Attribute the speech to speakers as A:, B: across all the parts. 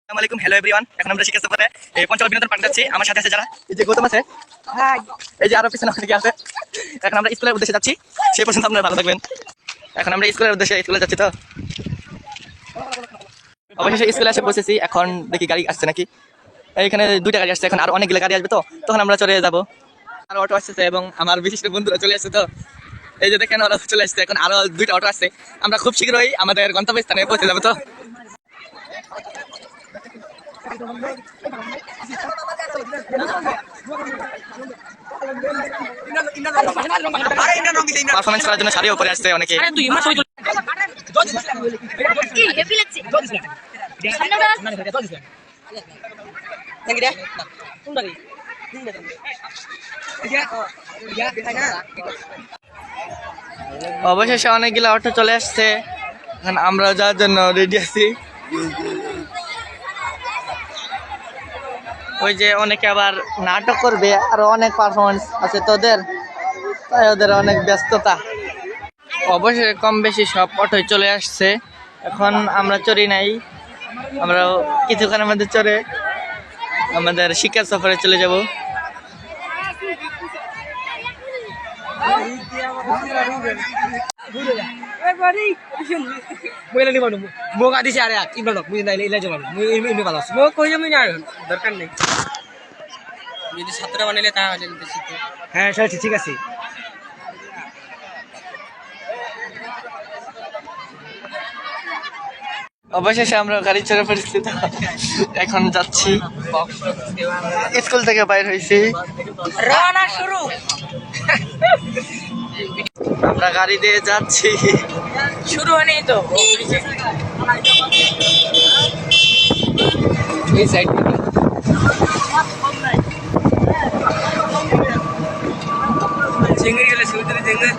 A: আসসালামু আলাইকুম, hello everyone. এখন আমরা শিক্ষা সফরে এই পঞ্চগড় বিনোদন পার্কে যাচ্ছি। আমার সাথে আছে যারা, এই যে গৌতম আছে, এই যে আরো পিছনে অনেকে আছে। এখন আমরা স্কুলের উদ্দেশ্যে যাচ্ছি, সেই পর্যন্ত আপনারা ভালো থাকবেন। এখন আমরা স্কুলের উদ্দেশ্যে স্কুলে যাচ্ছি। তো অবশেষে স্কুলে এসে বসেছি। এখন দেখি গাড়ি আসছে নাকি। এইখানে দুইটা গাড়ি আসছে, এখন আরো অনেকগুলো গাড়ি আসবে, তো তখন আমরা চলে যাবো। আর অটো আসছে এবং আমার বিশিষ্ট বন্ধুরা চলে আসছে। তো এই যে দেখেন ওরা চলে আসছে, এখন আরো দুইটা অটো আসছে। আমরা খুব শীঘ্রই আমাদের গন্তব্যস্থানে পৌঁছে যাবো। তো পারফরমেন্স করার জন্য শাড়িও পরে আসছে অনেকে। অবশেষে অনেকগুলো অটো চলে আসছে, এখন আমরা যাওয়ার জন্য রেডি আছি। ওই যে অনেকে আবার নাটক করবে, আরো অনেক পারফরমেন্স আছে তোদের, তাই ওদের অনেক ব্যস্ততা। অবশ্যই কম বেশি সব অটোয় চলে আসছে। এখন আমরা চড়ি নাই, আমরা কিছুক্ষণের মধ্যে চড়ে আমাদের শিক্ষা সফরে চলে যাব। হ্যাঁ ঠিক আছে। অবশেষে আমরা গাড়ি চড়ে পড়েছি, এখন যাচ্ছি। স্কুল থেকে বাইর হয়েছি, রওনা শুরু। আমরা গাড়ি দিয়ে যাচ্ছি, শুরু হয়নি তো। এই সাইড চিংড়ি গেলে সমুদ্রে চিংড়ি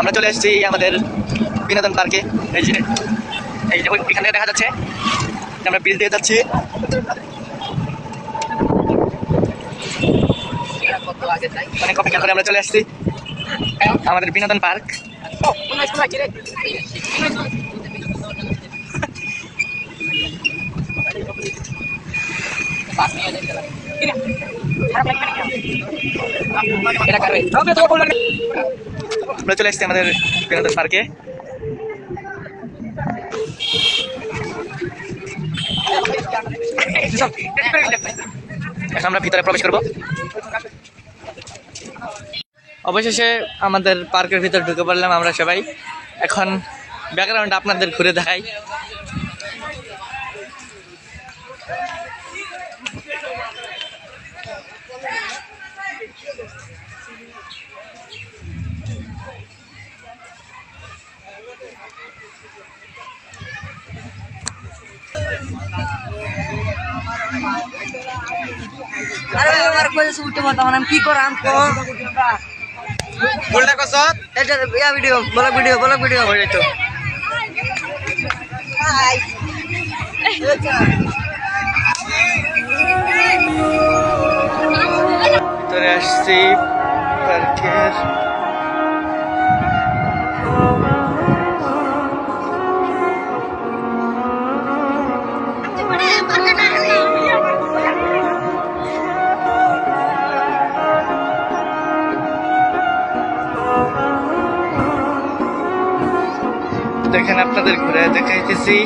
A: আমরা চলে এসেছি আমাদের বিনোদন পার্কে। এই যে এখানে দেখা যাচ্ছে আমরা ব্রিজ দিয়ে যাচ্ছি। অনেক অপেক্ষা করে আমরা চলে আসছি আমাদের বিনোদন পার্ক। আমরা চলে এসেছি আমাদের বিনোদন পার্কে। এখন আমরা ভিতরে প্রবেশ করব। অবশেষে আমাদের পার্কের ভিতরে ঢুকে পড়লাম আমরা সবাই। এখন ব্যাকগ্রাউন্ড আপনাদের ঘুরে দেখাই। কি করাম ভিডিও ব্লগ ভিডিও হয়ে যেত। ভিতরে আসছি পার্কের। দেখেন আপনাদের ঘুরে দেখাইতেছি।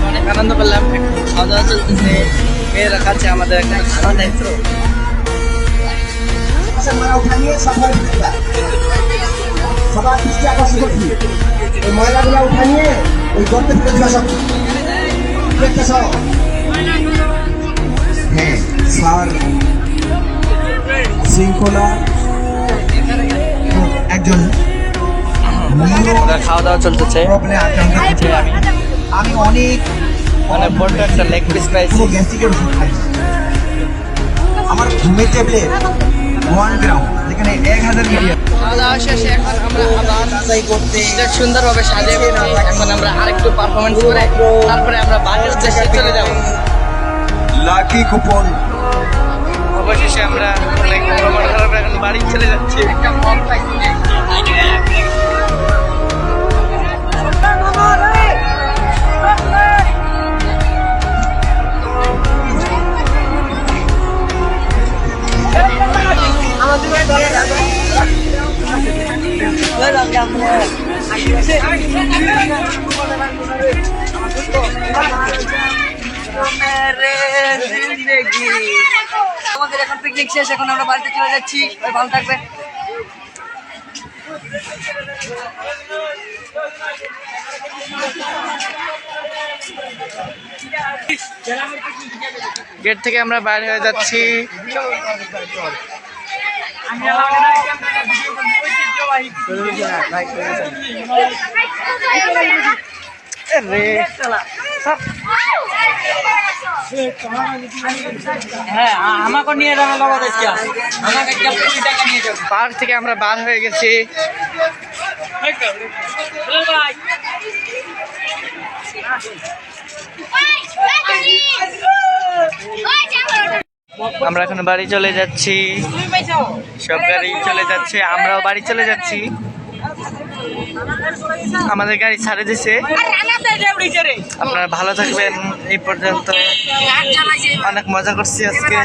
A: অনেক আনন্দ করলাম। খাওয়া দাওয়া চলতেছে, মেয়েরা খাচ্ছে, আমাদের একটা খাওয়া দায়িত্ব।
B: সবার দৃষ্টি আকর্ষণ করছি, এই ময়লাগুলো উঠা নিয়ে ওই গর্তের ভিতরে দিবা সব। হ্যাঁ, স্যার শৃঙ্খলা একজন
A: খাওয়া দাওয়া চলতেছে।
B: প্রবলেমে আক্রান্ত হয়েছে। আমি অনেক
A: অনেক বড় একটা লেগ পিস পাইছি।
B: গ্যাস্ট্রিকের ওষুধ খাই। আমার ঘুমের টেবিলে 1 গ্রাম, যেখানে 1000 মিলিয়ন।
A: খাওয়া দাওয়া শেষে এখন আমরা আবার
B: করতে
A: সুন্দরভাবে সাজিয়ে ফেলছি। এখন আমরা আরেকটু পারফরমেন্স করে তারপরে আমরা বাড়ির উদ্দেশ্যে চলে যাব।
B: লাকি কুপন
A: অবশেষে আমরা অনেক ভ্রমণ করার পর এখন বাড়ি চলে যাচ্ছি। একটা মন পাইছি।
C: আমাদের এখন পিকনিক শেষ, এখন আমরা বাড়িতে চলে যাচ্ছি। ভালো থাকবে।
A: গেট থেকে আমরা বাইর হয়ে যাচ্ছি।
C: হ্যাঁ, আমাকে নিয়ে যাবে লগত আজকে। আমাকে একটা 20 টাকা নিয়ে যাবে।
A: পার্ক থেকে আমরা বার হয়ে গেছি। আমরা এখন বাড়ি চলে যাচ্ছি, সব গাড়ি চলে যাচ্ছে, আমরাও বাড়ি চলে যাচ্ছি। আমাদের গাড়ি ছাড়ে দিছে। আপনারা ভালো থাকবেন। এই পর্যন্ত অনেক মজা করছি আজকে।